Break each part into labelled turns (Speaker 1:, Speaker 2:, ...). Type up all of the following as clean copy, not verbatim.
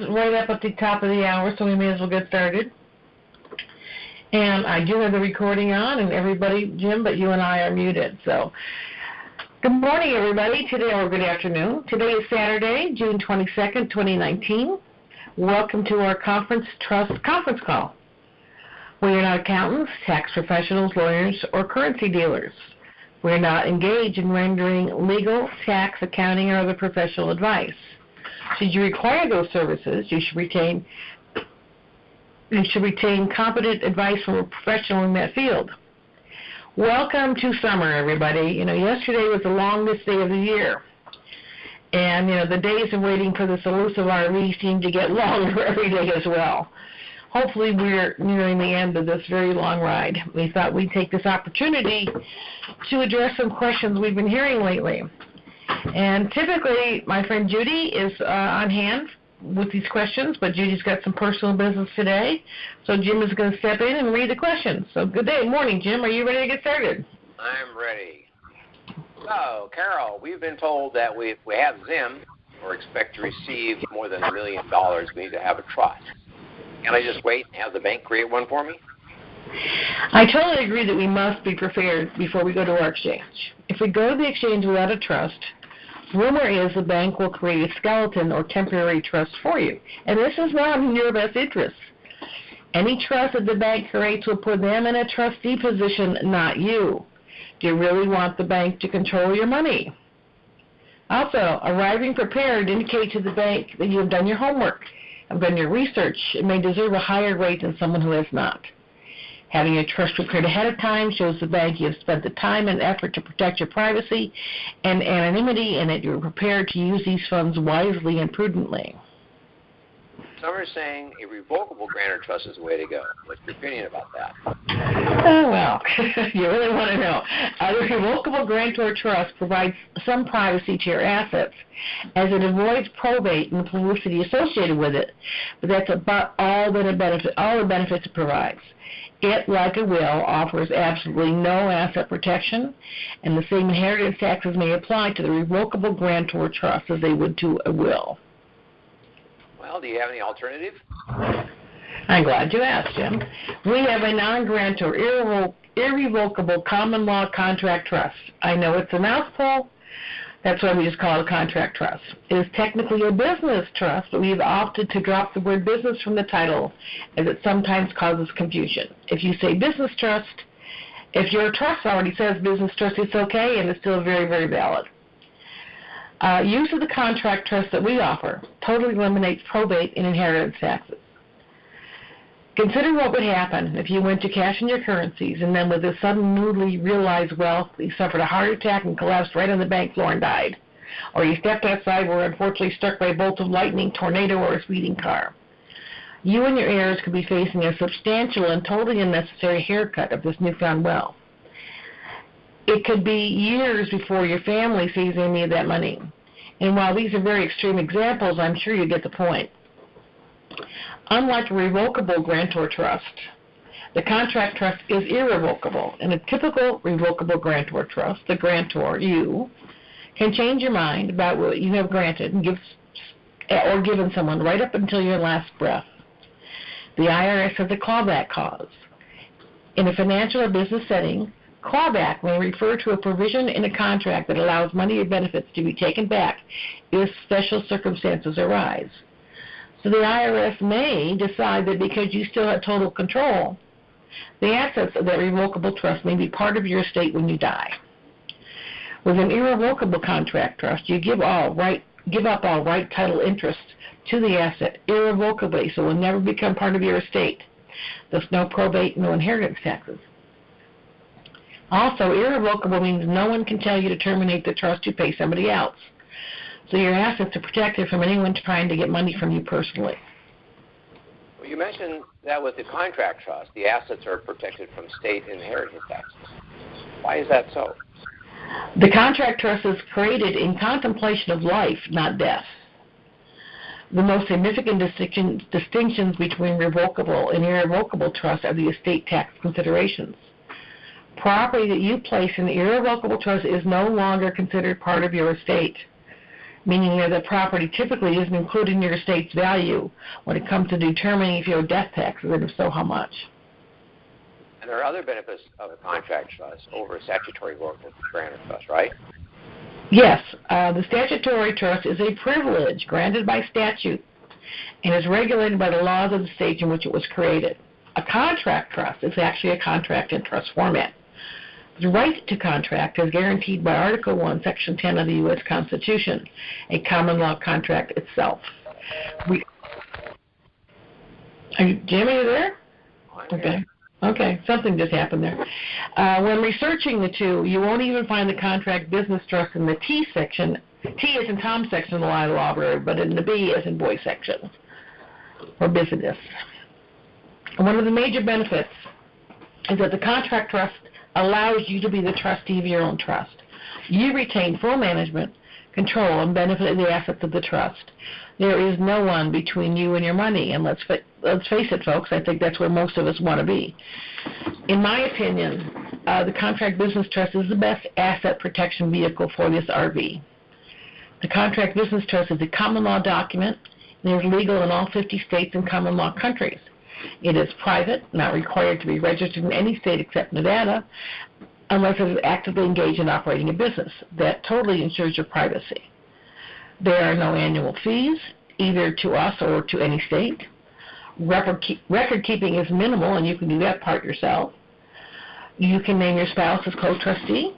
Speaker 1: right up at the top of the hour, so we may as well get started. And I do have the recording on, and everybody, Jim, but you and I are muted. So, good morning, everybody. Today, or good afternoon. Today is Saturday, June 22nd, 2019. Welcome to our conference call. We are not accountants, tax professionals, lawyers, or currency dealers. We are not engaged in rendering legal, tax, accounting, or other professional advice. Should you require those services, you should retain competent advice from a professional in that field. Welcome to summer, everybody. Yesterday was the longest day of the year. And, the days of waiting for this elusive RV seem to get longer every day as well. Hopefully we're nearing the end of this very long ride. We thought we'd take this opportunity to address some questions we've been hearing lately. And typically, my friend Judy is on hand with these questions, but Judy's got some personal business today, so Jim is going to step in and read the questions. So good morning, Jim. Are you ready to get started?
Speaker 2: I'm ready. So, Carol, we've been told that if we have Zim or expect to receive more than $1 million, we need to have a trust. Can I just wait and have the bank create one for me?
Speaker 1: I totally agree that we must be prepared before we go to our exchange. If we go to the exchange without a trust, rumor is the bank will create a skeleton or temporary trust for you, and this is not in your best interest. Any trust that the bank creates will put them in a trustee position, not you. Do you really want the bank to control your money? Also, arriving prepared indicates to the bank that you have done your homework, have done your research, and may deserve a higher rate than someone who has not. Having a trust prepared ahead of time shows the bank you have spent the time and effort to protect your privacy and anonymity, and that you're prepared to use these funds wisely and prudently.
Speaker 2: Some are saying a revocable grantor trust is the way to go. What's your opinion about that?
Speaker 1: Oh, well, you really want to know. The revocable grantor trust provides some privacy to your assets, as it avoids probate and the publicity associated with it, but that's about all the benefits it provides. It, like a will, offers absolutely no asset protection, and the same inheritance taxes may apply to the revocable grantor trust as they would to a will.
Speaker 2: Well, do you have any alternative?
Speaker 1: I'm glad you asked, Jim. We have a non-grantor, irrevocable common law contract trust. I know it's a mouthful. That's why we just call it a contract trust. It is technically a business trust, but we've opted to drop the word business from the title, as it sometimes causes confusion. If you say business trust, if your trust already says business trust, it's okay, and it's still very, very valid. Use of the contract trust that we offer totally eliminates probate and inheritance taxes. Consider what would happen if you went to cash in your currencies and then with a sudden newly realized wealth, you suffered a heart attack and collapsed right on the bank floor and died. Or you stepped outside, were unfortunately struck by a bolt of lightning, tornado, or a speeding car. You and your heirs could be facing a substantial and totally unnecessary haircut of this newfound wealth. It could be years before your family sees any of that money. And while these are very extreme examples, I'm sure you get the point. Unlike a revocable grantor trust, the contract trust is irrevocable. In a typical revocable grantor trust, the grantor, you, can change your mind about what you have granted and given someone right up until your last breath. The IRS has a clawback clause. In a financial or business setting, clawback may refer to a provision in a contract that allows money or benefits to be taken back if special circumstances arise. So the IRS may decide that because you still have total control, the assets of that revocable trust may be part of your estate when you die. With an irrevocable contract trust, you give up all right, title, interest to the asset irrevocably, so it will never become part of your estate. Thus, no probate, no inheritance taxes. Also, irrevocable means no one can tell you to terminate the trust to pay somebody else. So your assets are protected from anyone trying to get money from you personally.
Speaker 2: Well, you mentioned that with the contract trust, the assets are protected from state inheritance taxes. Why is that so?
Speaker 1: The contract trust is created in contemplation of life, not death. The most significant distinctions between revocable and irrevocable trusts are the estate tax considerations. Property that you place in the irrevocable trust is no longer considered part of your estate. meaning that the property typically isn't included in your estate's value when it comes to determining if you owe death taxes, and if so, how much.
Speaker 2: And there are other benefits of a contract trust over a statutory grantor trust, right?
Speaker 1: Yes, the statutory trust is a privilege granted by statute and is regulated by the laws of the state in which it was created. A contract trust is actually a contract in trust format. The right to contract is guaranteed by Article 1, Section 10 of the U.S. Constitution, a common law contract itself. Jim, are you there? Okay. Okay, something just happened there. When researching the two, you won't even find the contract business trust in the T section. T is in Tom section of the library, but in the B is in boy section, or business. One of the major benefits is that the contract trust allows you to be the trustee of your own trust. You retain full management, control, and benefit of the assets of the trust. There is no one between you and your money, and let's face it, folks, I think that's where most of us want to be. In my opinion, the contract business trust is the best asset protection vehicle for this RV. The contract business trust is a common law document and is legal in all 50 states and common law countries. It is private, not required to be registered in any state except Nevada, unless it is actively engaged in operating a business. That totally ensures your privacy. There are no annual fees, either to us or to any state. Record keeping is minimal, and you can do that part yourself. You can name your spouse as co-trustee.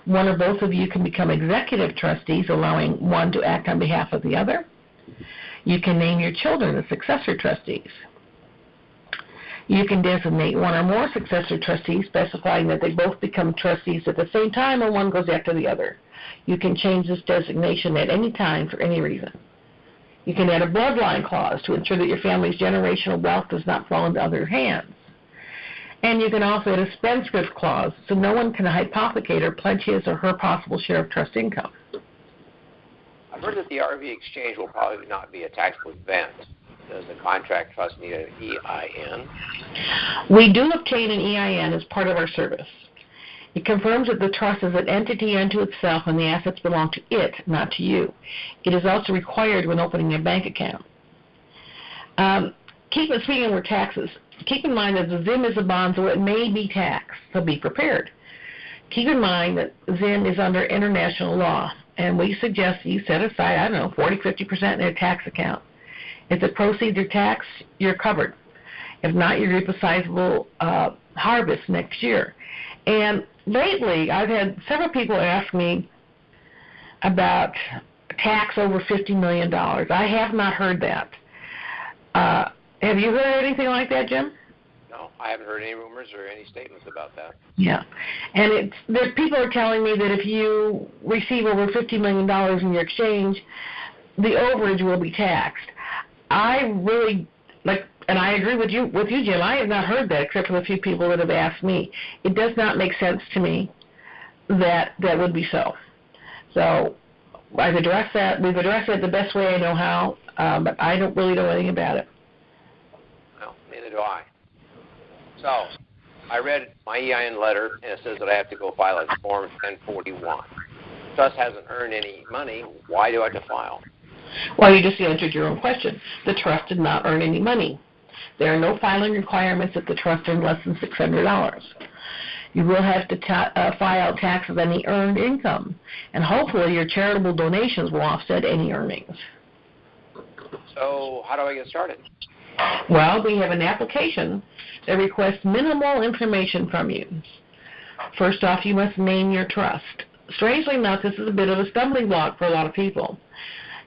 Speaker 1: One or both of you can become executive trustees, allowing one to act on behalf of the other. You can name your children as successor trustees. You can designate one or more successor trustees, specifying that they both become trustees at the same time or one goes after the other. You can change this designation at any time for any reason. You can add a bloodline clause to ensure that your family's generational wealth does not fall into other hands. And you can also add a spendthrift clause so no one can hypothecate or pledge his or her possible share of trust income.
Speaker 2: I've heard that the RV exchange will probably not be a taxable event. Does the contract trust need an EIN?
Speaker 1: We do obtain an EIN as part of our service. It confirms that the trust is an entity unto itself and the assets belong to it, not to you. It is also required when opening a bank account. Speaking of taxes, keep in mind that the ZIM is a bond, so it may be taxed, so be prepared. Keep in mind that ZIM is under international law, and we suggest you set aside, 40-50% in a tax account. If the proceeds are taxed, you're covered. If not, you reap a sizable harvest next year. And lately, I've had several people ask me about tax over $50 million. I have not heard that. Have you heard anything like that, Jim?
Speaker 2: No, I haven't heard any rumors or any statements about that.
Speaker 1: Yeah. And people are telling me that if you receive over $50 million in your exchange, the overage will be taxed. I really, and I agree with you, Jim. I have not heard that except for the few people that have asked me. It does not make sense to me that that would be so. So I've addressed that. We've addressed it the best way I know how, but I don't really know anything about it.
Speaker 2: Well, neither do I. So I read my EIN letter, and it says that I have to go file a Form 1041. Trust hasn't earned any money. Why do I have to file?
Speaker 1: Well, you just answered your own question. The trust did not earn any money. There are no filing requirements if the trust earned less than $600. You will have to file tax of any earned income, and hopefully your charitable donations will offset any earnings.
Speaker 2: So how do I get started?
Speaker 1: Well, we have an application that requests minimal information from you. First off, you must name your trust. Strangely enough, this is a bit of a stumbling block for a lot of people.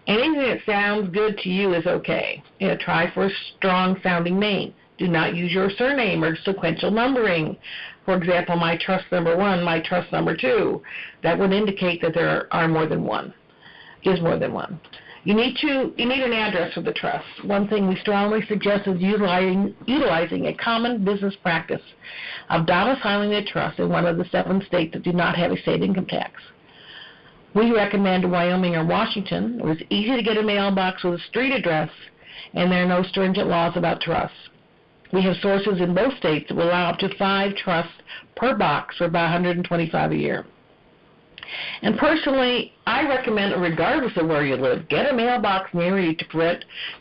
Speaker 1: Anything that sounds good to you is okay. Try for a strong-sounding name. Do not use your surname or sequential numbering. For example, my trust number 1, my trust number 2. That would indicate that there are more than one. Is more than one. You need an address for the trust. One thing we strongly suggest is utilizing a common business practice of domiciling the trust in one of the 7 states that do not have a state income tax. We recommend Wyoming or Washington. It was easy to get a mailbox with a street address, and there are no stringent laws about trusts. We have sources in both states that will allow up to 5 trusts per box for about $125 a year. And personally, I recommend, regardless of where you live, get a mailbox near you to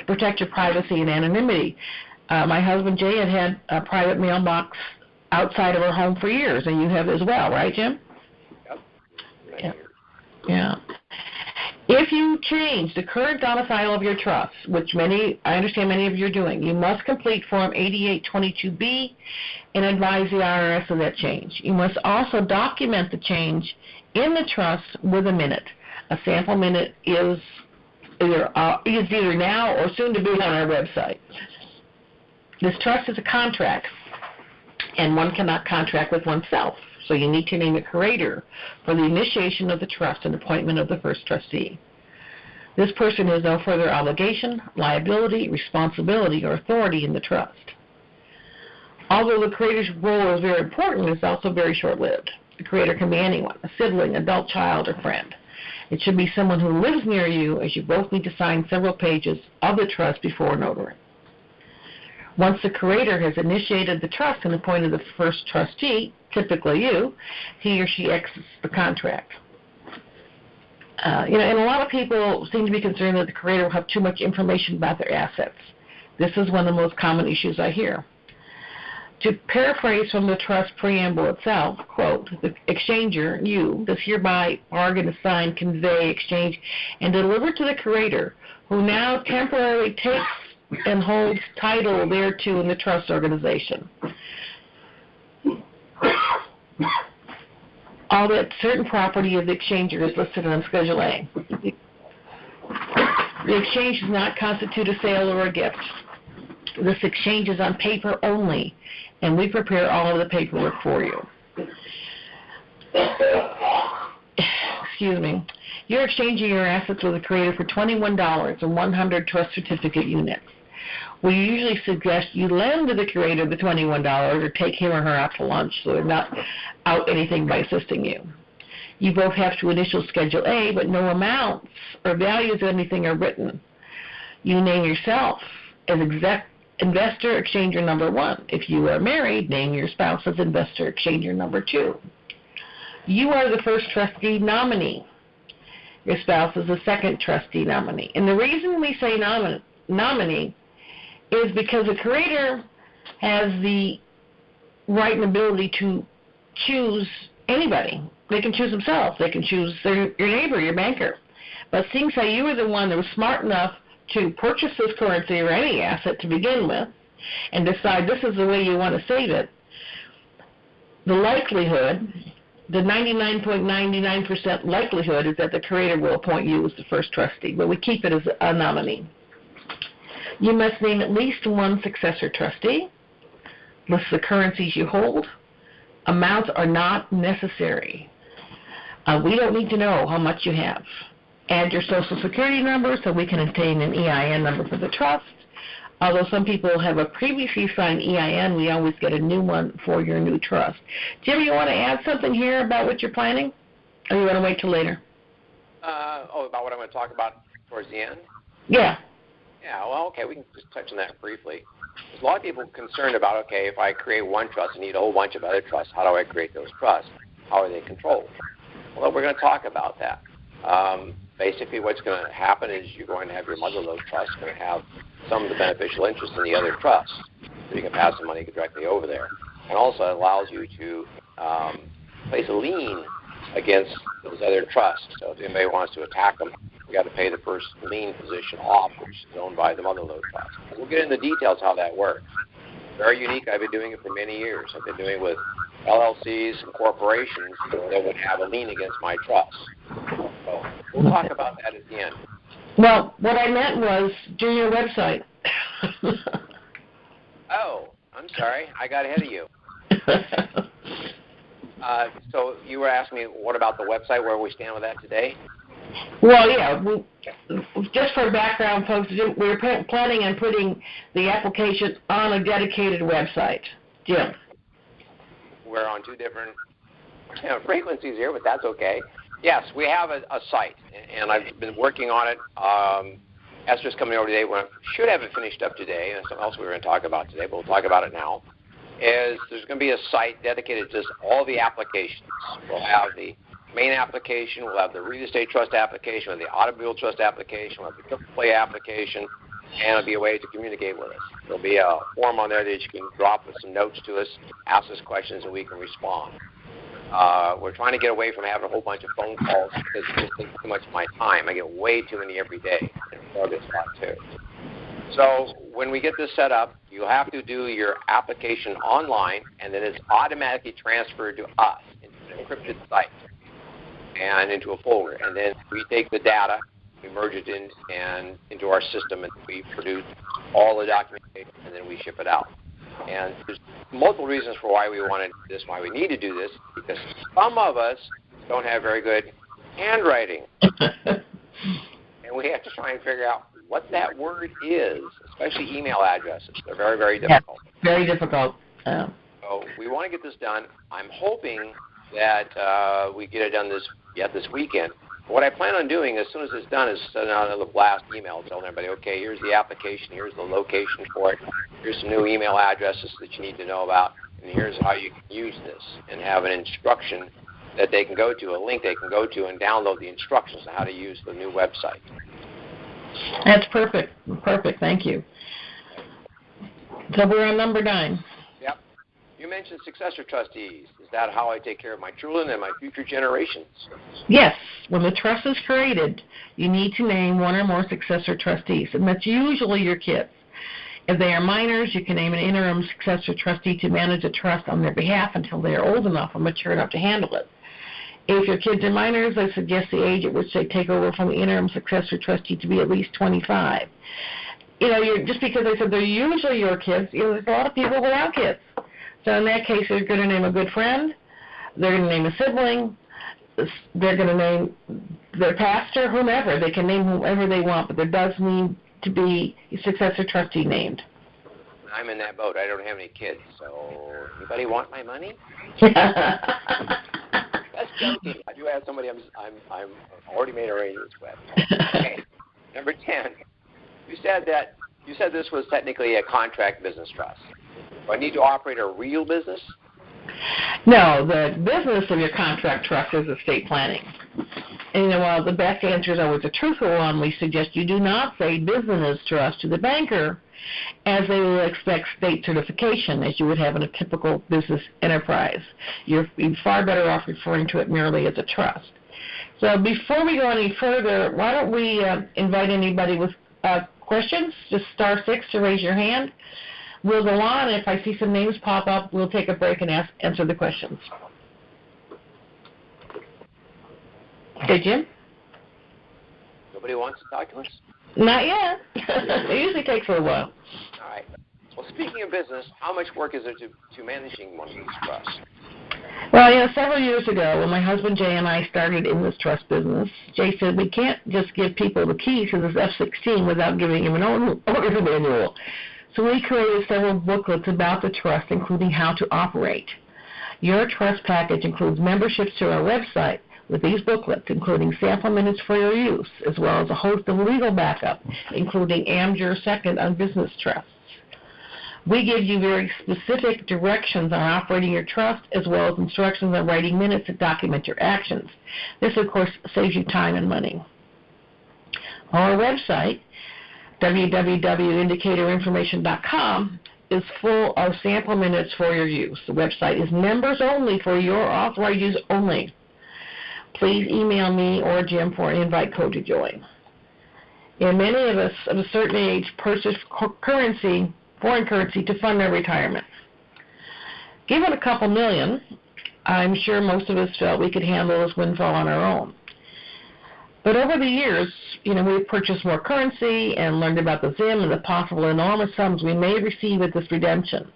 Speaker 1: protect your privacy and anonymity. My husband Jay had a private mailbox outside of our home for years, and you have as well, right, Jim?
Speaker 2: Yep.
Speaker 1: Yeah. If you change the current domicile of your trust, which I understand many of you are doing, you must complete Form 8822B and advise the IRS of that change. You must also document the change in the trust with a minute. A sample minute is either now or soon to be on our website. This trust is a contract, and one cannot contract with oneself. So you need to name a curator for the initiation of the trust and appointment of the first trustee. This person has no further obligation, liability, responsibility, or authority in the trust. Although the curator's role is very important, it's also very short-lived. The curator can be anyone, a sibling, adult child, or friend. It should be someone who lives near you, as you both need to sign several pages of the trust before notary. Once the curator has initiated the trust and appointed the first trustee, typically you, he or she exits the contract. And a lot of people seem to be concerned that the curator will have too much information about their assets. This is one of the most common issues I hear. To paraphrase from the trust preamble itself, quote, the exchanger, you, does hereby bargain, assign, convey, exchange, and deliver to the curator, who now temporarily takes and holds title thereto in the trust organization. All that certain property of the exchanger is listed on Schedule A. The exchange does not constitute a sale or a gift. This exchange is on paper only, and we prepare all of the paperwork for you. Excuse me. You're exchanging your assets with a curator for $21 and 100 trust certificate units. We usually suggest you lend to the curator the $21 or take him or her out to lunch so they're not out anything by assisting you. You both have to initial Schedule A, but no amounts or values of anything are written. You name yourself as investor exchanger number 1. If you are married, name your spouse as investor exchanger number 2. You are the first trustee nominee. Your spouse is the second trustee nominee. And the reason we say nominee is because the curator has the right and ability to choose anybody. They can choose themselves. They can choose your neighbor, your banker. But seeing how you were the one that was smart enough to purchase this currency or any asset to begin with and decide this is the way you want to save it, the likelihood, the 99.99% likelihood is that the curator will appoint you as the first trustee, but we keep it as a nominee. You must name at least one successor trustee, list the currencies you hold. Amounts are not necessary. We don't need to know how much you have. Add your Social Security number so we can obtain an EIN number for the trust. Although some people have a previously signed EIN, we always get a new one for your new trust. Jim, you want to add something here about what you're planning? Or you want to wait till later?
Speaker 2: About what I'm going to talk about towards the end?
Speaker 1: Yeah.
Speaker 2: Yeah, well, okay, we can just touch on that briefly. There's a lot of people concerned about, okay, if I create one trust, I need a whole bunch of other trusts. How do I create those trusts? How are they controlled? Well, we're going to talk about that. Basically, what's going to happen is you're going to have your motherlode trust going to have some of the beneficial interest in the other trusts, so you can pass the money directly over there. And also, it allows you to place a lien against those other trusts. So if anybody wants to attack them, you got to pay the first lien position off, which is owned by the motherlode trust. We'll get into details how that works. Very unique. I've been doing it for many years. I've been doing it with LLCs and corporations that would have a lien against my trust. So we'll talk about that at the end.
Speaker 1: Well, what I meant was do your website.
Speaker 2: Oh, I'm sorry. I got ahead of you. So you were asking me what about the website, where we stand with that today?
Speaker 1: Well, yeah. Just for background, folks, we're planning on putting the application on a dedicated website. Jim.
Speaker 2: We're on two different frequencies here, but that's okay. Yes, we have a site, and I've been working on it. Esther's coming over today. We should have it finished up today, and something else we were going to talk about today, but we'll talk about it now. There's going to be a site dedicated to just all the applications. We'll have the main application, we'll have the real estate trust application, we'll have the automobile trust application, we'll have the AAA application, and it'll be a way to communicate with us. There'll be a form on there that you can drop with some notes to us, ask us questions, and we can respond. We're trying to get away from having a whole bunch of phone calls because it just takes too much of my time. I get way too many every day, and Carol gets a lot too. So when we get this set up, you have to do your application online, and then it's automatically transferred to us into an encrypted site and into a folder. And then we take the data, we merge it into our system, and we produce all the documentation, and then we ship it out. And there's multiple reasons for why we want to do this, why we need to do this, because some of us don't have very good handwriting. And we have to try and figure out what that word is, especially email addresses. They're very, very difficult.
Speaker 1: Yeah, very difficult.
Speaker 2: So we want to get this done. I'm hoping that we get it done this weekend. What I plan on doing as soon as it's done is sending out another blast email telling everybody, okay, here's the application, here's the location for it, here's some new email addresses that you need to know about, and here's how you can use this, and have an instruction that they can go to, a link they can go to and download the instructions on how to use the new website.
Speaker 1: That's perfect. Perfect. Thank you. So we're on number 9.
Speaker 2: Yep. You mentioned successor trustees. Is that how I take care of my children and my future generations?
Speaker 1: Yes. When the trust is created, you need to name one or more successor trustees, and that's usually your kids. If they are minors, you can name an interim successor trustee to manage a trust on their behalf until they are old enough or mature enough to handle it. If your kids are minors, I suggest the age at which they take over from the interim successor trustee to be at least 25. Just because I said they're usually your kids, there's a lot of people without kids. So in that case, they're going to name a good friend, they're going to name a sibling, they're going to name their pastor, whomever. They can name whoever they want, but there does need to be a successor trustee named.
Speaker 2: I'm in that boat. I don't have any kids, so anybody want my money? That's joking. I do have somebody I'm already made arrangements with. Okay. Number 10. You said this was technically a contract business trust. Do I need to operate a real business?
Speaker 1: No, the business of your contract trust is estate planning. And while the best answer is always a truthful one, we suggest you do not say business trust to the banker, as they will expect state certification as you would have in a typical business enterprise. You're far better off referring to it merely as a trust. So before we go any further, why don't we invite anybody with questions? Just *6 to raise your hand. We'll go on. If I see some names pop up, we'll take a break and answer the questions. Okay, Jim?
Speaker 2: Nobody wants to talk to us?
Speaker 1: Not yet. It usually takes a little while.
Speaker 2: All right. Well, speaking of business, how much work is there to managing one of these trusts?
Speaker 1: Well, several years ago, when my husband Jay and I started in this trust business, Jay said we can't just give people the key to this F-16 without giving them an owner's manual. So we created several booklets about the trust, including how to operate. Your trust package includes memberships to our website with these booklets, including sample minutes for your use, as well as a host of legal backup, including AmJur Second on business trusts. We give you very specific directions on operating your trust, as well as instructions on writing minutes that document your actions. This, of course, saves you time and money. Our website, www.indicatorinformation.com, is full of sample minutes for your use. The website is members only, for your authorized use only. Please email me or Jim for an invite code to join. And many of us of a certain age purchase foreign currency to fund their retirement. Given a couple million, I'm sure most of us felt we could handle this windfall on our own. But over the years, we've purchased more currency and learned about the ZIM and the possible enormous sums we may receive at this redemption.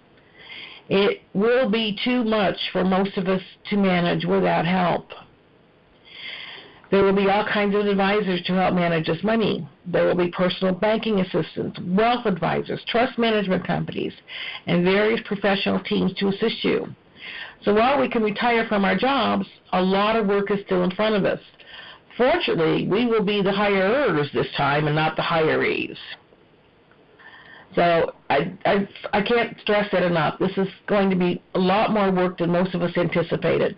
Speaker 1: It will be too much for most of us to manage without help. There will be all kinds of advisors to help manage this money. There will be personal banking assistants, wealth advisors, trust management companies, and various professional teams to assist you. So while we can retire from our jobs, a lot of work is still in front of us. Fortunately, we will be the hirers this time and not the hirees. So I can't stress that enough. This is going to be a lot more work than most of us anticipated.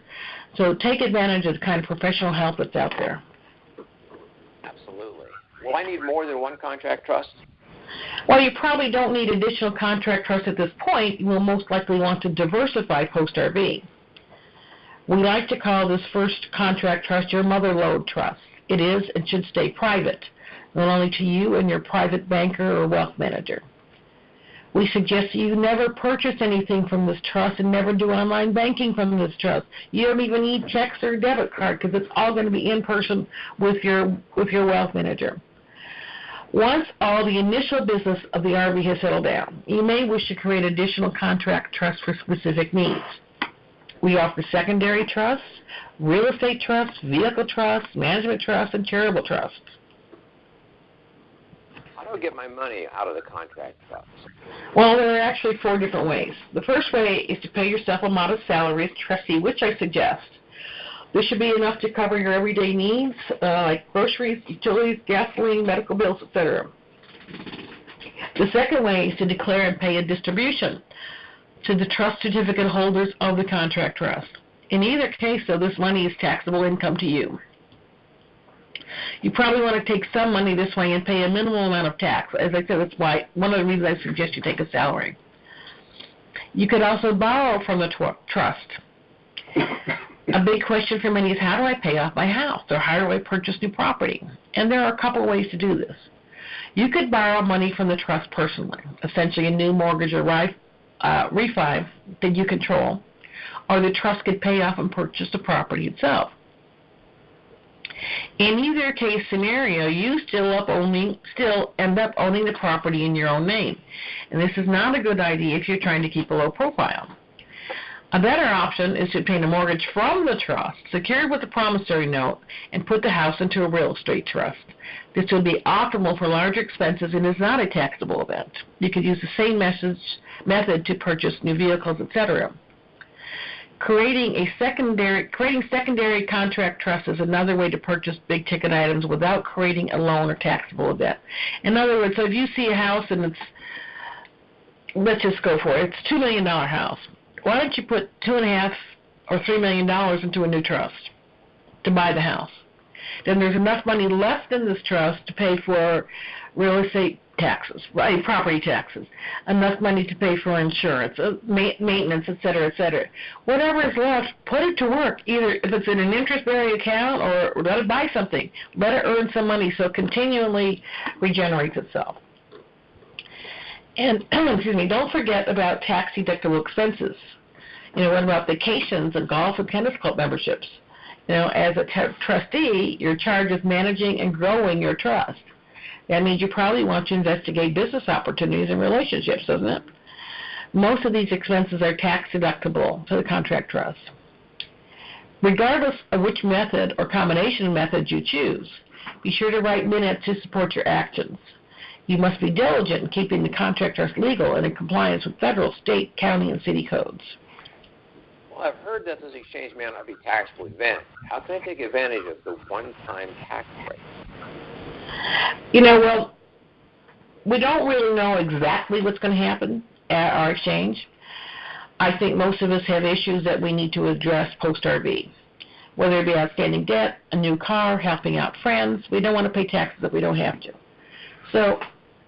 Speaker 1: So take advantage of the kind of professional help that's out there.
Speaker 2: Absolutely. Will I need more than one contract trust?
Speaker 1: Well, you probably don't need additional contract trust at this point. You will most likely want to diversify post-RV. We like to call this first contract trust your mother lode trust. It is and should stay private, not only to you and your private banker or wealth manager. We suggest that you never purchase anything from this trust and never do online banking from this trust. You don't even need checks or debit card because it's all going to be in person with your wealth manager. Once all the initial business of the RV has settled down, you may wish to create additional contract trusts for specific needs. We offer secondary trusts, real estate trusts, vehicle trusts, management trusts, and charitable trusts.
Speaker 2: How do I get my money out of the contract trust?
Speaker 1: Well, there are actually 4 different ways. The first way is to pay yourself a modest salary as trustee, which I suggest. This should be enough to cover your everyday needs, like groceries, utilities, gasoline, medical bills, etc. The second way is to declare and pay a distribution to the trust certificate holders of the contract trust. In either case, though, this money is taxable income to you. You probably want to take some money this way and pay a minimal amount of tax. As I said, that's why one of the reasons I suggest you take a salary. You could also borrow from the trust. A big question for many is, how do I pay off my house, or how do I purchase new property? And there are a couple ways to do this. You could borrow money from the trust personally, essentially a new mortgage or refi that you control, or the trust could pay off and purchase the property itself. In either case scenario, you still end up owning the property in your own name, and this is not a good idea if you're trying to keep a low profile. A better option is to obtain a mortgage from the trust, secured with a promissory note, and put the house into a real estate trust. This would be optimal for larger expenses and is not a taxable event. You could use the same method to purchase new vehicles, etc. Creating secondary contract trust is another way to purchase big-ticket items without creating a loan or taxable event. In other words, so if you see a house and it's, let's just go for it, it's a $2 million house. Why don't you put $2.5 or $3 million into a new trust to buy the house? Then there's enough money left in this trust to pay for real estate taxes, property taxes, enough money to pay for insurance, maintenance, etc., etc. Whatever is left, put it to work. Either if it's in an interest-bearing account or let it buy something. Let it earn some money so it continually regenerates itself. And excuse me, don't forget about tax-deductible expenses. What about vacations and golf and tennis club memberships? As a trustee, your charge is managing and growing your trust. That means you probably want to investigate business opportunities and relationships, doesn't it? Most of these expenses are tax-deductible to the contract trust. Regardless of which method or combination of methods you choose, be sure to write minutes to support your actions. You must be diligent in keeping the contract trust legal and in compliance with federal, state, county, and city codes.
Speaker 2: Well, I've heard that this exchange may not be a taxable event. How can I take advantage of the one-time tax break?
Speaker 1: Well, we don't really know exactly what's going to happen at our exchange. I think most of us have issues that we need to address post-RV. Whether it be outstanding debt, a new car, helping out friends, we don't want to pay taxes if we don't have to. So,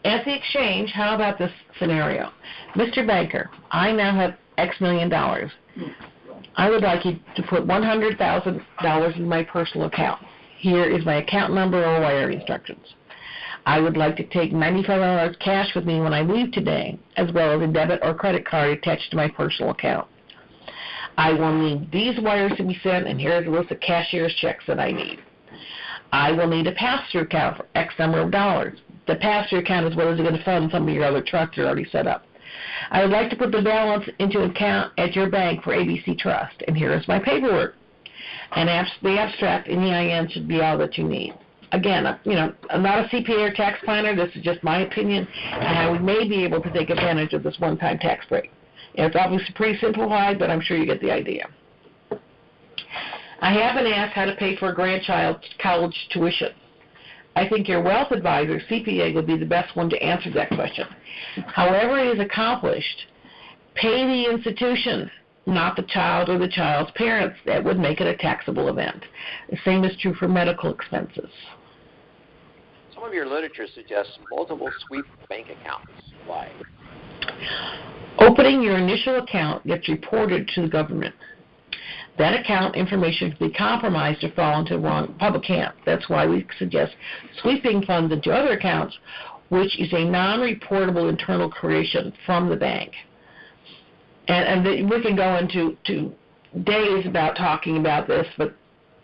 Speaker 1: at the exchange, how about this scenario? Mr. Banker, I now have X million dollars. I would like you to put $100,000 in my personal account. Here is my account number or wire instructions. I would like to take $95 cash with me when I leave today, as well as a debit or credit card attached to my personal account. I will need these wires to be sent, and here's a list of cashier's checks that I need. I will need a pass-through account for X number of dollars. The pass-through account is what is going to fund some of your other trusts that are already set up. I would like to put the balance into an account at your bank for ABC Trust, and here is my paperwork. And the abstract and EIN should be all that you need. Again, I'm not a CPA or tax planner. This is just my opinion, and how we may be able to take advantage of this one-time tax break. It's obviously pretty simplified, but I'm sure you get the idea. I have been asked how to pay for a grandchild's college tuition. I think your wealth advisor, CPA, would be the best one to answer that question. However it is accomplished, pay the institution, not the child or the child's parents. That would make it a taxable event. The same is true for medical expenses.
Speaker 2: Some of your literature suggests multiple sweep bank accounts. Why?
Speaker 1: Opening your initial account gets reported to the government. That account information can be compromised or fall into the wrong public hands. That's why we suggest sweeping funds into other accounts, which is a non-reportable internal creation from the bank. And we can go into days about talking about this, but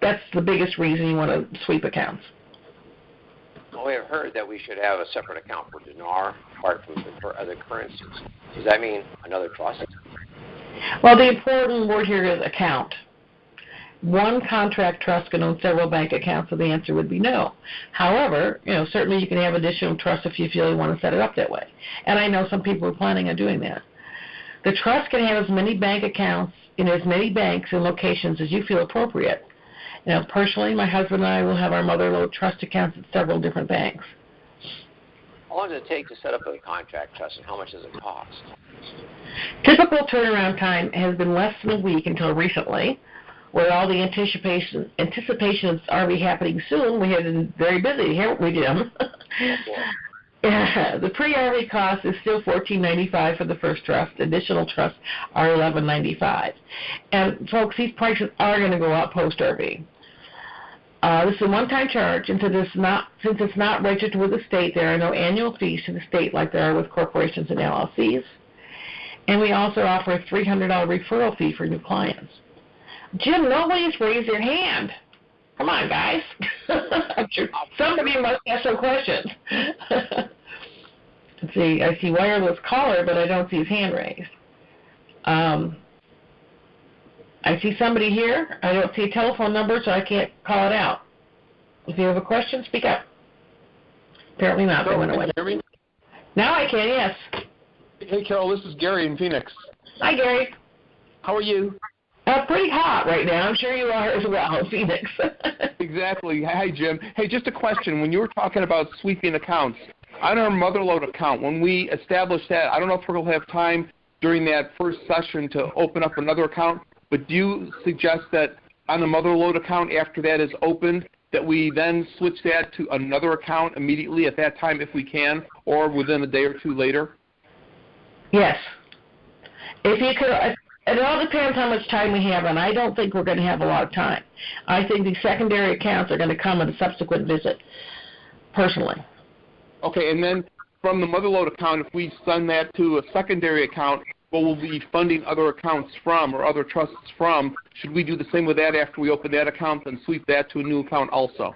Speaker 1: that's the biggest reason you want to sweep accounts.
Speaker 2: Well, we have heard that we should have a separate account for dinar, apart from for other currencies. Does that mean another trust?
Speaker 1: Well, the important word here is account. One contract trust can own several bank accounts, so the answer would be no. However, certainly you can have additional trusts if you feel you want to set it up that way. And I know some people are planning on doing that. The trust can have as many bank accounts in as many banks and locations as you feel appropriate. Personally, my husband and I will have our mother-in-law trust accounts at several different banks.
Speaker 2: How long does it take to set up a contract trust, and how much does it cost?
Speaker 1: Typical turnaround time has been less than a week until recently, where all the anticipations are be happening soon. We have been very busy, haven't we, Jim? The pre-RV cost is still $14.95 for the first trust. Additional trusts are $11.95. And folks, these prices are going to go up post-RV. This is a one-time charge, and since it's not registered with the state, there are no annual fees to the state like there are with corporations and LLCs. And we also offer a $300 referral fee for new clients. Jim, nobody's raised their hand. Come on, guys. I'm sure somebody must ask some questions. Let's see, I see wireless caller, but I don't see his hand raised. I see somebody here. I don't see a telephone number, so I can't call it out. If you have a question, speak up. Apparently not. They went away.
Speaker 3: Can you hear me?
Speaker 1: Now I can, yes.
Speaker 3: Hey, Carol, this is Gary in Phoenix.
Speaker 1: Hi, Gary.
Speaker 3: How are you?
Speaker 1: Pretty hot right now. I'm sure you are as well in Phoenix.
Speaker 3: Exactly. Hi, Jim. Hey, just a question. When you were talking about sweeping accounts, on our motherload account, when we establish that, I don't know if we're going to have time during that first session to open up another account, but do you suggest that on the motherload account, after that is opened, that we then switch that to another account immediately at that time if we can, or within a day or two later?
Speaker 1: Yes. If you could, it all depends how much time we have, and I don't think we're going to have a lot of time. I think the secondary accounts are going to come at a subsequent visit, personally.
Speaker 3: Okay, and then from the motherload account, if we send that to a secondary account, what we'll be funding other accounts from or other trusts from, should we do the same with that after we open that account and sweep that to a new account also?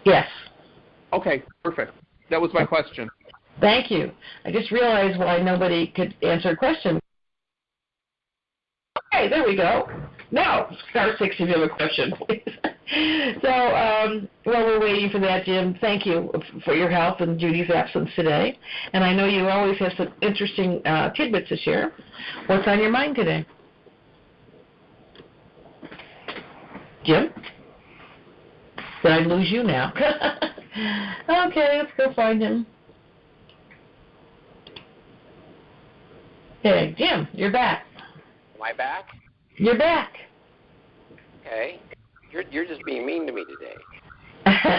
Speaker 1: Yes.
Speaker 3: Okay, perfect. That was my question.
Speaker 1: Thank you. I just realized why nobody could answer a question. Okay, there we go. Now, star 6 if you have a question, please. So, while we're waiting for that, Jim, thank you for your help in Judy's absence today. And I know you always have some interesting tidbits to share. What's on your mind today? Jim? Did I lose you now? Okay, let's go find him. Hey, Jim, you're back.
Speaker 2: Am I back?
Speaker 1: You're back.
Speaker 2: Okay. You're just being mean to me today.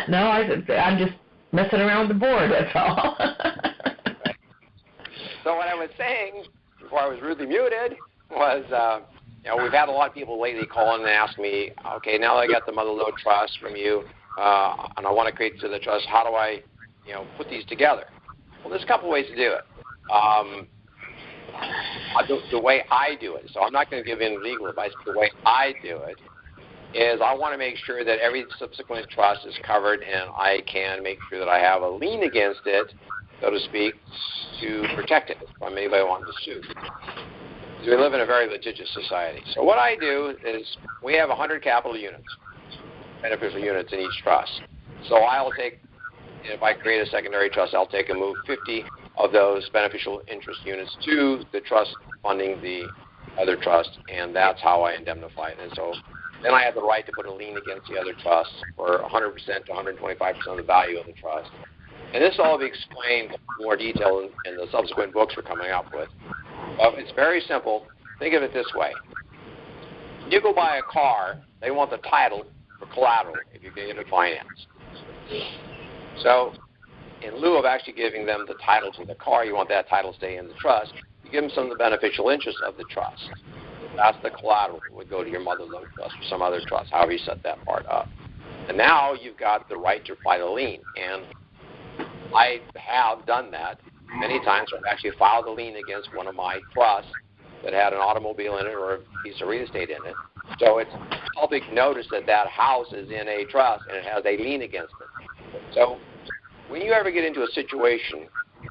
Speaker 1: No, I'm just messing around with the board, that's all.
Speaker 2: Right. So what I was saying, before I was rudely muted, was, we've had a lot of people lately call in and ask me, okay, now that I got the motherload trust from you, and I want to create the trust, how do I, put these together? Well, there's a couple ways to do it. The way I do it, so I'm not going to give any legal advice, but the way I do it is I want to make sure that every subsequent trust is covered, and I can make sure that I have a lien against it, so to speak, to protect it from anybody wanting to sue. Because we live in a very litigious society. So what I do is we have 100 capital units, beneficial units in each trust. So I'll take, if I create a secondary trust, I'll take and move 50 of those beneficial interest units to the trust funding the other trust, and that's how I indemnify it. And so then I have the right to put a lien against the other trust for 100% to 125% of the value of the trust. And this will all be explained in more detail in the subsequent books we're coming up with. It's very simple. Think of it this way. You go buy a car, they want the title for collateral if you get it financed. So in lieu of actually giving them the title to the car, you want that title to stay in the trust, you give them some of the beneficial interest of the trust. That's the collateral that would go to your mother-lode trust or some other trust, however you set that part up. And now you've got the right to apply the lien. And I have done that many times. I've actually filed a lien against one of my trusts that had an automobile in it or a piece of real estate in it. So it's public notice that that house is in a trust and it has a lien against it. So when you ever get into a situation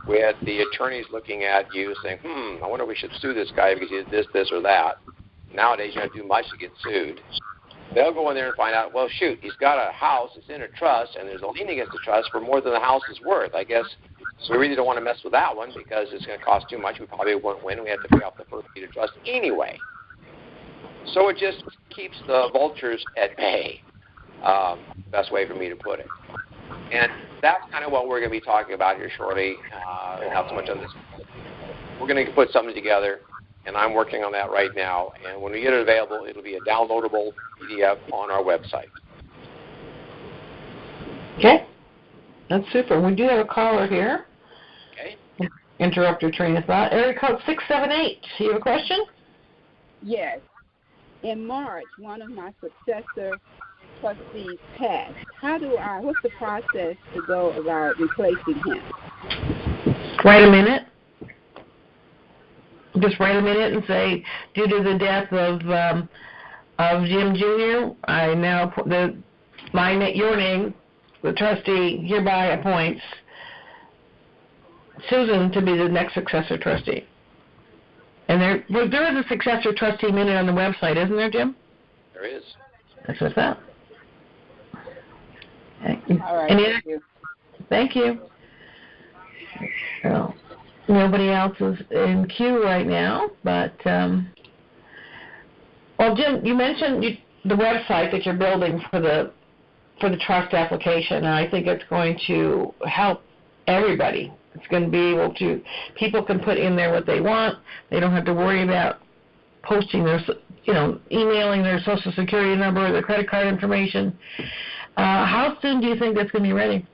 Speaker 2: with the attorneys looking at you saying, I wonder if we should sue this guy because he did this, this, or that. Nowadays, you don't do much to get sued. They'll go in there and find out, well, shoot, he's got a house, it's in a trust, and there's a lien against the trust for more than the house is worth. I guess we really don't want to mess with that one because it's going to cost too much. We probably won't win. We have to pay off the first deed of trust anyway. So it just keeps the vultures at bay, best way for me to put it. And that's kind of what we're going to be talking about here shortly, not so much on this. We're going to put something together, and I'm working on that right now. And when we get it available, it'll be a downloadable PDF on our website.
Speaker 1: Okay. That's super. We do have a caller here.
Speaker 2: Okay.
Speaker 1: Interrupt your train of thought. Area code 678. Do you have a question?
Speaker 4: Yes. In March, one of my successor trustees passed. What's the process to go about replacing him?
Speaker 1: Wait a minute. Just wait a minute and say, due to the death of Jim Jr., I now your name, the trustee hereby appoints Susan to be the next successor trustee. And there is a successor trustee minute on the website, isn't there, Jim?
Speaker 2: There is.
Speaker 1: That's what's up.
Speaker 4: All right. Thank you.
Speaker 1: Thank you. So, nobody else is in queue right now, but well, Jim, you mentioned the website that you're building for the trust application, and I think it's going to help everybody. It's going to be able to, people can put in there what they want. They don't have to worry about posting their, emailing their social security number or their credit card information. How soon do you think that's going to be ready?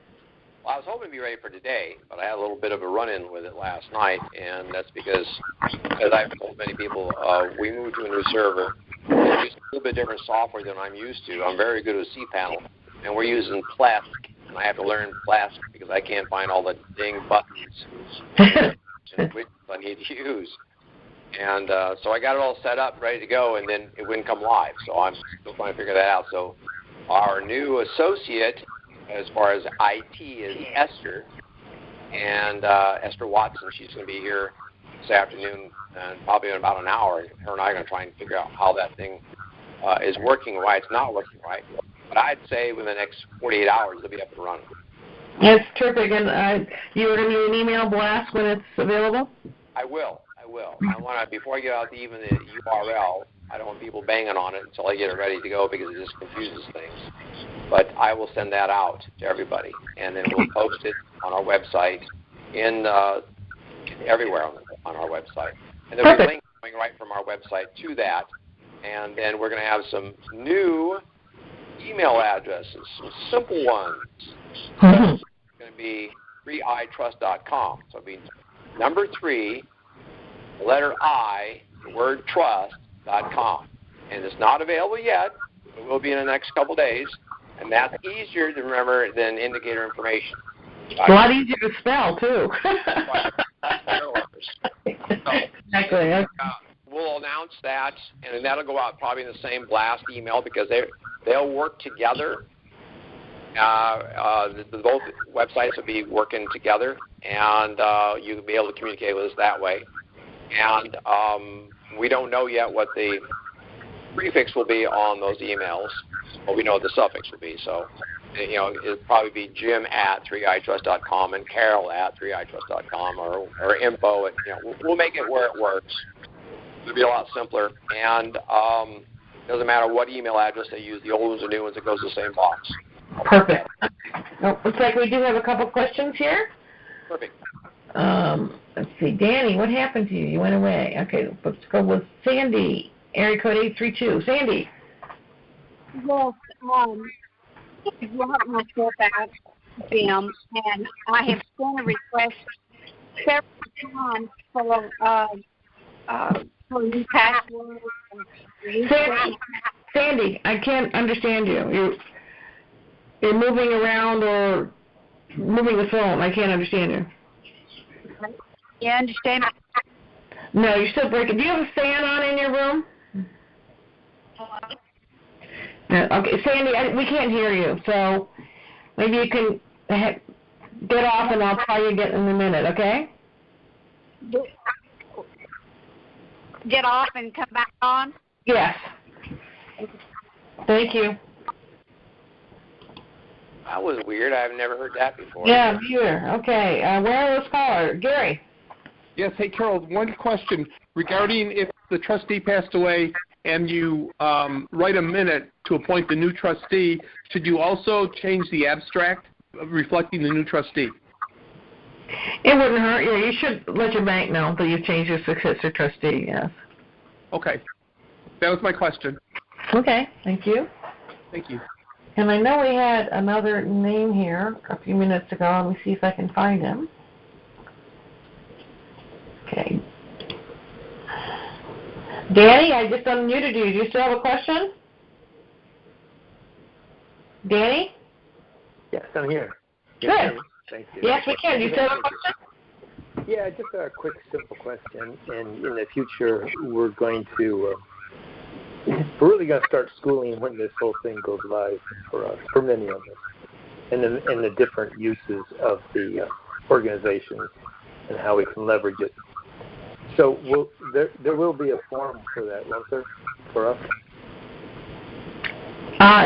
Speaker 2: Well, I was hoping to be ready for today, but I had a little bit of a run-in with it last night, and that's because, as I've told many people, we moved to a new server. We use a little bit different software than I'm used to. I'm very good with cPanel, and we're using Plesk, and I have to learn Plesk because I can't find all the ding buttons which I need to use. And so I got it all set up, ready to go, and then it wouldn't come live. So I'm still trying to figure that out. So our new associate, as far as IT, is Esther. And Esther Watson, she's going to be here this afternoon, and probably in about an hour. Her and I are going to try and figure out how that thing is working right. It's not working right. But I'd say within the next 48 hours, it'll be up and running.
Speaker 1: That's terrific. And you were going to do an email blast when it's available?
Speaker 2: I will. I want to, before I get out even the URL, I don't want people banging on it until I get it ready to go because it just confuses things. But I will send that out to everybody, and then we'll post it on our website, everywhere on our website. And there'll be links going right from our website to that. And then we're going to have some new email addresses, some simple ones.
Speaker 1: Mm-hmm.
Speaker 2: It's going to be 3itrust.com. So it'll be number 3, the letter I, the word trust.com. And it's not available yet. It will be in the next couple days. And that's easier to remember than indicator information.
Speaker 1: A lot easier to spell, too. Exactly.
Speaker 2: We'll announce that, and then that'll go out probably in the same blast email because they'll work together. Both websites will be working together, and you'll be able to communicate with us that way. And we don't know yet what the prefix will be on those emails, but we know what the suffix will be. So, it'll probably be Jim@3itrust.com and Carol@3itrust.com or info. We'll make it where it works. It'll be a lot simpler. And Doesn't matter what email address they use, the old ones or new ones, it goes to the same box.
Speaker 1: Perfect. Oh, looks like we do have a couple questions here.
Speaker 2: Perfect.
Speaker 1: Let's see. Danny, what happened to you? You went away. Okay, let's go with Sandy, area code 832. Sandy.
Speaker 5: Well, I brought myself out, Jim, and I have sent a request several times for new passwords.
Speaker 1: Sandy, I can't understand you. You're moving around or moving the phone. I can't understand you.
Speaker 5: You understand?
Speaker 1: No, you're still breaking. Do you have a fan on in your room? Okay, Sandy, we can't hear you, so maybe you can get off and I'll try you again in a minute, okay?
Speaker 5: Get off and come back on?
Speaker 1: Yes. Thank you.
Speaker 2: That was weird. I've never heard that before.
Speaker 1: Yeah, neither. Okay, wireless caller. Gary.
Speaker 3: Yes, hey, Carol, one question regarding if the trustee passed away and you write a minute to appoint the new trustee, should you also change the abstract reflecting the new trustee?
Speaker 1: It wouldn't hurt. Yeah, you should let your bank know that you've changed your successor trustee, yes.
Speaker 3: Okay. That was my question.
Speaker 1: Okay, thank you.
Speaker 3: Thank you.
Speaker 1: And I know we had another name here a few minutes ago. Let me see if I can find him. Okay. Danny, I just unmuted you. Do you still have a question? Danny?
Speaker 6: Yes, I'm here.
Speaker 1: Good.
Speaker 6: Thank you.
Speaker 1: Yes, we can. Do you still have a question?
Speaker 6: Yeah, just a quick, simple question. And in the future, we're really going to start schooling when this whole thing goes live for us, for many of us, and the different uses of the organization and how we can leverage it. So there will be a forum for that, won't there, for us?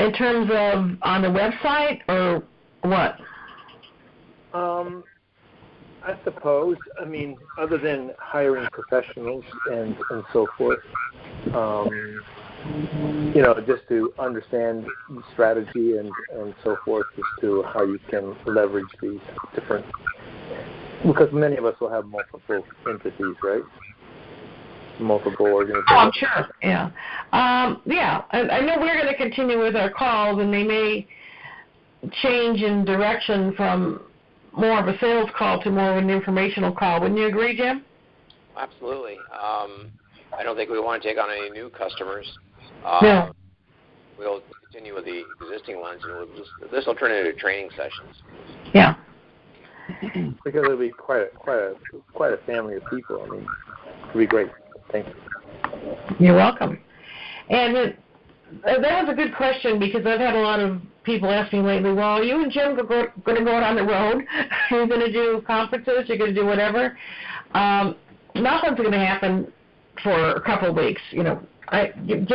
Speaker 1: In terms of on the website or what?
Speaker 6: I suppose. I mean, other than hiring professionals and so forth, just to understand the strategy and so forth as to how you can leverage these different, because many of us will have multiple entities, right? Multiple organizations.
Speaker 1: Oh, I'm sure. Yeah. I know we're going to continue with our calls, and they may change in direction from more of a sales call to more of an informational call. Wouldn't you agree, Jim?
Speaker 2: Absolutely. I don't think we want to take on any new customers.
Speaker 1: No.
Speaker 2: We'll continue with the existing ones, and this will turn into training sessions.
Speaker 1: Yeah.
Speaker 6: Because it'll be quite a family of people. I mean, it'll be great. Thank you.
Speaker 1: You're welcome. And that was a good question, because I've had a lot of people ask me lately, well, you and Jim are going to go out on the road. You're going to do conferences. You're going to do whatever. Nothing's going to happen for a couple of weeks. Jim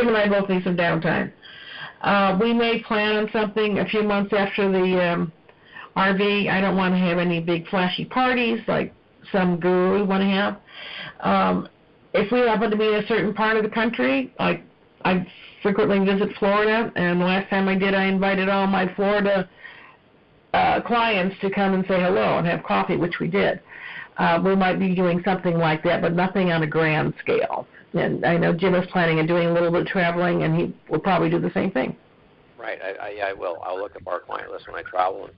Speaker 1: and I both need some downtime. We may plan on something a few months after the RV. I don't want to have any big flashy parties like some guru want to have. If we happen to be in a certain part of the country, like I frequently visit Florida, and the last time I did, I invited all my Florida clients to come and say hello and have coffee, which we did. We might be doing something like that, but nothing on a grand scale. And I know Jim is planning on doing a little bit of traveling, and he will probably do the same thing.
Speaker 2: Right, I will. I'll look up our client list when I travel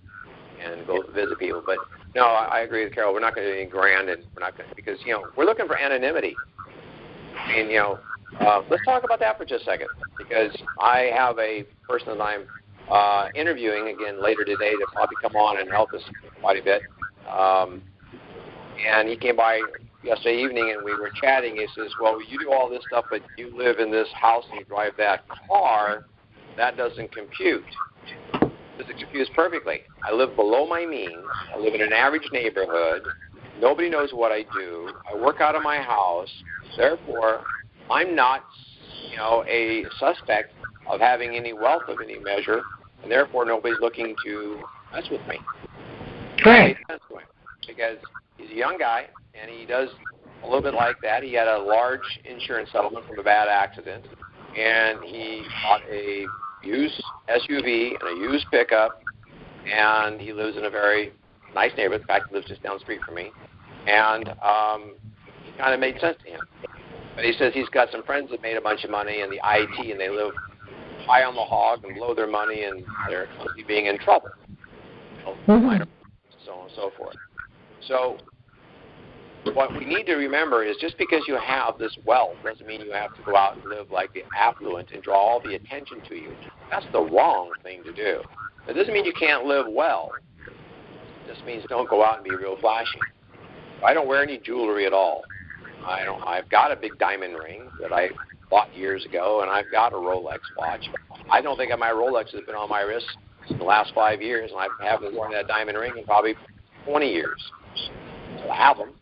Speaker 2: and go visit people. But no, I agree with Carol. We're not going to do anything grand, and we're not going to, because we're looking for anonymity. And let's talk about that for just a second, because I have a person that I'm interviewing again later today to probably come on and help us quite a bit. And he came by yesterday evening, and we were chatting. He says, well, you do all this stuff, but you live in this house and you drive that car. That doesn't compute. This computes perfectly. I live below my means. I live in an average neighborhood. Nobody knows what I do. I work out of my house. Therefore, I'm not, a suspect of having any wealth of any measure, and therefore nobody's looking to mess with me.
Speaker 1: Right.
Speaker 2: Because he's a young guy, and he does a little bit like that. He had a large insurance settlement from a bad accident, and he bought a used SUV and a used pickup, and he lives in a very nice neighborhood. In fact, he lives just down the street from me, and it kind of made sense to him. But he says he's got some friends that made a bunch of money in the IT, and they live high on the hog and blow their money, and they're being in trouble. So on and so forth. So what we need to remember is just because you have this wealth doesn't mean you have to go out and live like the affluent and draw all the attention to you. That's the wrong thing to do. It doesn't mean you can't live well. It just means don't go out and be real flashy. I don't wear any jewelry at all. I've got a big diamond ring that I bought years ago, and I've got a Rolex watch. I don't think my Rolex has been on my wrist in the last 5 years, and I haven't worn that diamond ring in probably 20 years. So I have them.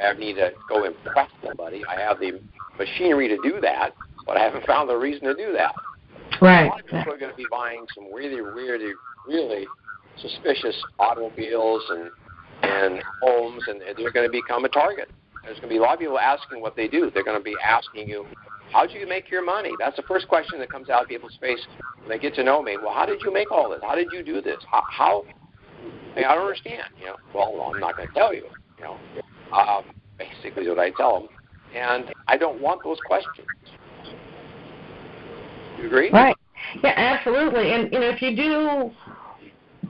Speaker 2: I need to go impress somebody. I have the machinery to do that, but I haven't found the reason to do that.
Speaker 1: Right.
Speaker 2: A lot of people are going to be buying some really suspicious automobiles and homes, and they're going to become a target. There's going to be a lot of people asking what they do. They're going to be asking you, how did you make your money? That's the first question that comes out of people's face when they get to know me. Well, how did you make all this? How did you do this? How? I don't understand. Well, I'm not going to tell you. Basically is what I tell them. And I don't want those questions. You agree?
Speaker 1: Right. Yeah, absolutely. And, if you do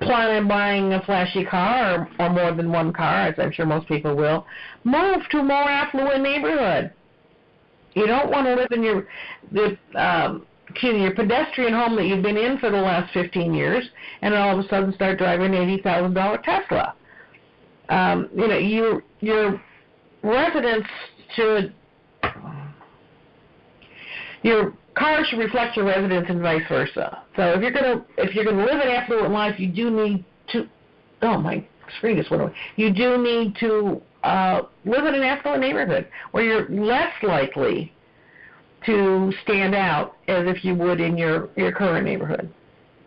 Speaker 1: plan on buying a flashy car or more than one car, as I'm sure most people will, move to a more affluent neighborhood. You don't want to live in your pedestrian home that you've been in for the last 15 years and all of a sudden start driving an $80,000 Tesla. Your residence should, your car should reflect your residence and vice versa. So if you're gonna live an affluent life, you do need to. Oh, my screen just went away. You do need to live in an affluent neighborhood where you're less likely to stand out as if you would in your current neighborhood.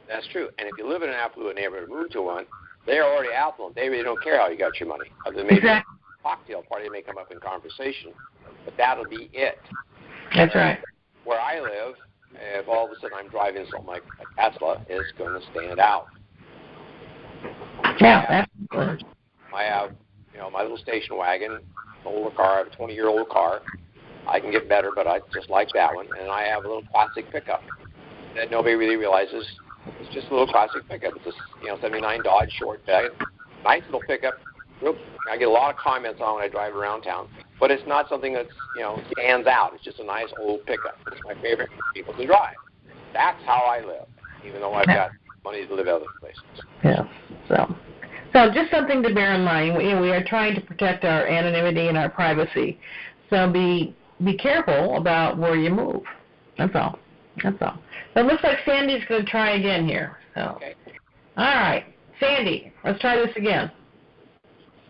Speaker 2: That's true. And if you live in an affluent neighborhood, move to one, they're already affluent. They really don't care how you got your money. Other than maybe a cocktail party may come up in conversation, but that'll be it.
Speaker 1: That's right.
Speaker 2: Where I live, if all of a sudden I'm driving something like a Tesla, it's going to stand out.
Speaker 1: Yeah, absolutely.
Speaker 2: I have, my little station wagon, an older car, I have a 20-year-old car. I can get better, but I just like that one. And I have a little classic pickup that nobody really realizes. It's just a little classic pickup. It's a 79 Dodge short bed. Nice little pickup. I get a lot of comments on when I drive around town. But it's not something that's, stands out. It's just a nice old pickup. It's my favorite people to drive. That's how I live, even though I've got money to live other places.
Speaker 1: Yeah. So just something to bear in mind. We are trying to protect our anonymity and our privacy. So be careful about where you move. That's all. So it looks like Sandy's going to try again here. So.
Speaker 2: Okay.
Speaker 1: All right. Sandy, let's try this again.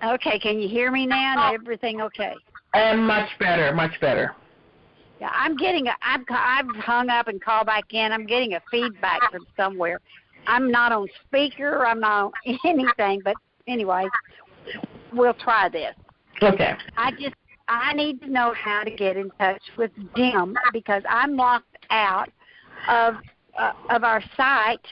Speaker 5: Okay, can you hear me now? Everything okay?
Speaker 1: Much better.
Speaker 5: Yeah, I've hung up and called back in. I'm getting a feedback from somewhere. I'm not on speaker. I'm not on anything. But anyway, we'll try this.
Speaker 1: Okay.
Speaker 5: I need to know how to get in touch with Jim because I'm locked out of our site,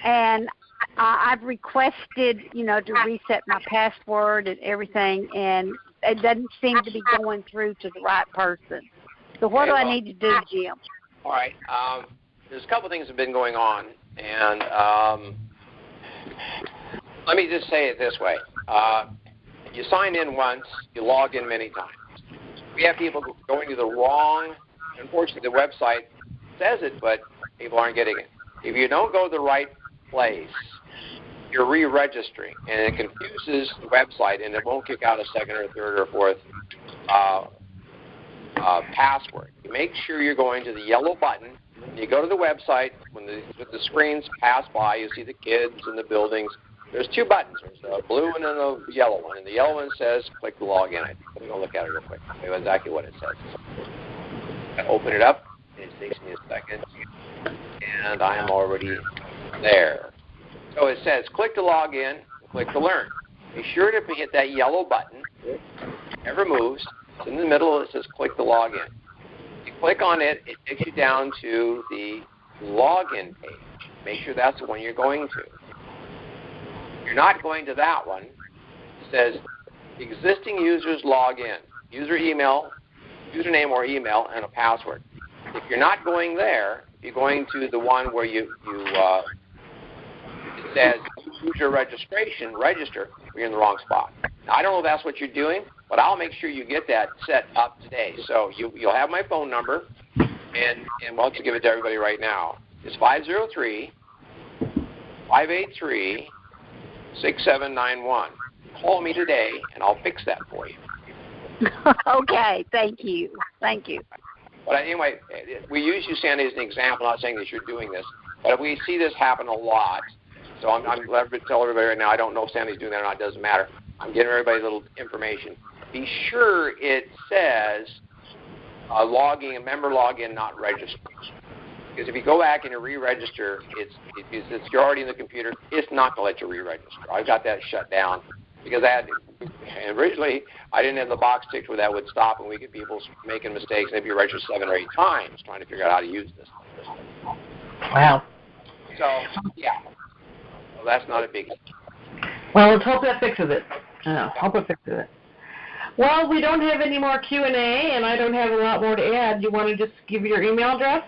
Speaker 5: and I've requested, to reset my password and everything, and it doesn't seem to be going through to the right person. So what do I need to do, Jim?
Speaker 2: All right. There's a couple things that have been going on, and let me just say it this way. You sign in once, you log in many times. We have people going to the wrong, unfortunately, the website says it, but people aren't getting it. If you don't go to the right place, you're re-registering, and it confuses the website, and it won't kick out a second or third or fourth password. You make sure you're going to the yellow button. You go to the website. When the screens pass by, you see the kids and the buildings. There's two buttons. There's a blue one and a yellow one. And the yellow one says, click the login. I'm going to look at it real quick. I'll tell you exactly what it says. I open it up, and it takes me a second, and I'm already there. So it says, click to log in, click to learn. Be sure to hit that yellow button. It never moves. It's in the middle. It says, click to log in. You Click on it. It takes you down to the login page. Make sure that's the one you're going to. If you're not going to that one, it says existing users log in. Username or email, and a password. If you're not going there, if you're going to the one where it says user registration, register, you're in the wrong spot. Now, I don't know if that's what you're doing, but I'll make sure you get that set up today. So you'll have my phone number, and I'll just give it to everybody right now. It's 503-583-6791. Call me today, and I'll fix that for you.
Speaker 5: Okay, thank you.
Speaker 2: But anyway, we use you, Sandy, as an example. Not saying that you're doing this, but we see this happen a lot. So I'm glad to tell everybody right now. I don't know if Sandy's doing that or not. It doesn't matter. I'm giving everybody a little information. Be sure it says a member login, not registered. Because if you go back and you re-register, you're already in the computer. It's not going to let you re-register. I've got that shut down because originally I didn't have the box ticked where that would stop, and we get people making mistakes. Maybe you register 7 or 8 times trying to figure out how to use this.
Speaker 1: Wow.
Speaker 2: So yeah, well, that's not a biggie.
Speaker 1: Well, let's hope that fixes it. Well, we don't have any more Q&A, and I don't have a lot more to add. You want to just give your email address?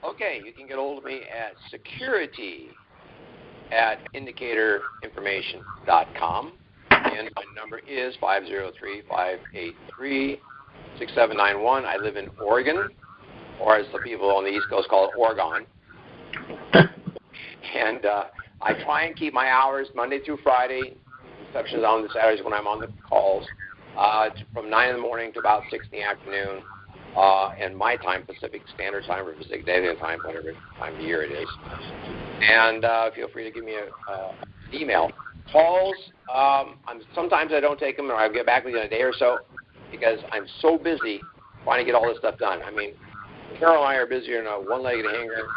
Speaker 2: Okay, you can get hold of me at security@indicatorinformation.com. And my number is 503-583-6791. I live in Oregon, or as the people on the East Coast call it, Oregon. And I try and keep my hours Monday through Friday, exceptions on the Saturdays when I'm on the calls, from 9 in the morning to about 6 in the afternoon. And my time, Pacific Standard Time or Pacific Daylight Time, whatever time of year it is. And feel free to give me an email. Calls, sometimes I don't take them, or I'll get back with you in a day or so because I'm so busy trying to get all this stuff done. I mean, Carol and I are busier than a one-legged hanger.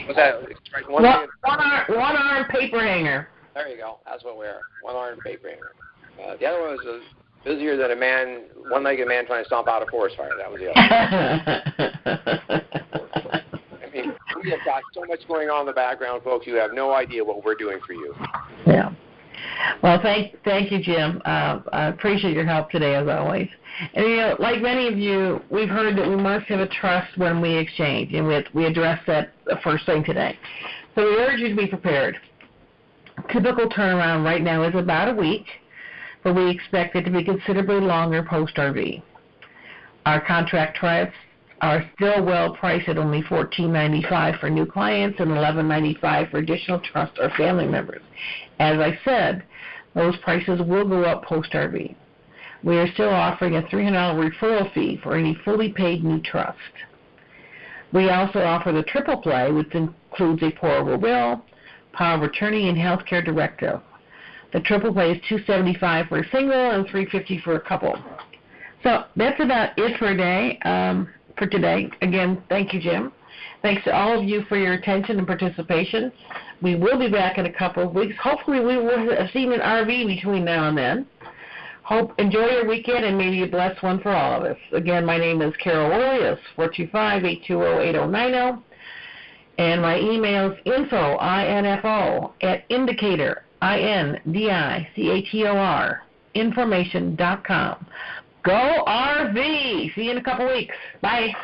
Speaker 2: What's that?
Speaker 1: One arm paper hanger.
Speaker 2: There you go. That's what we are. One-arm paper hanger. The other one was busier than a one-legged man trying to stomp out a forest fire. That was the other one. I mean, we have got so much going on in the background, folks. You have no idea what we're doing for you.
Speaker 1: Yeah. Well, thank you, Jim. I appreciate your help today, as always. And, like many of you, we've heard that we must have a trust when we exchange, and we addressed that the first thing today. So we urge you to be prepared. Typical turnaround right now is about a week, but we expect it to be considerably longer post-RV. Our contract trusts are still well priced at only $14.95 for new clients and $11.95 for additional trust or family members. As I said, those prices will go up post-RV. We are still offering a $300 referral fee for any fully paid new trust. We also offer the triple play, which includes a pour-over will, power of attorney, and health care directive. The triple play is $275 for a single and $350 for a couple. So that's about it for today. Again, thank you, Jim. Thanks to all of you for your attention and participation. We will be back in a couple of weeks. Hopefully we will have seen an RV between now and then. Enjoy your weekend and maybe a blessed one for all of us. Again, my name is Carol Werelius, 425-820-8090. And my email is info@indicator, INDICATOR, information.com. Go RV! See you in a couple weeks. Bye.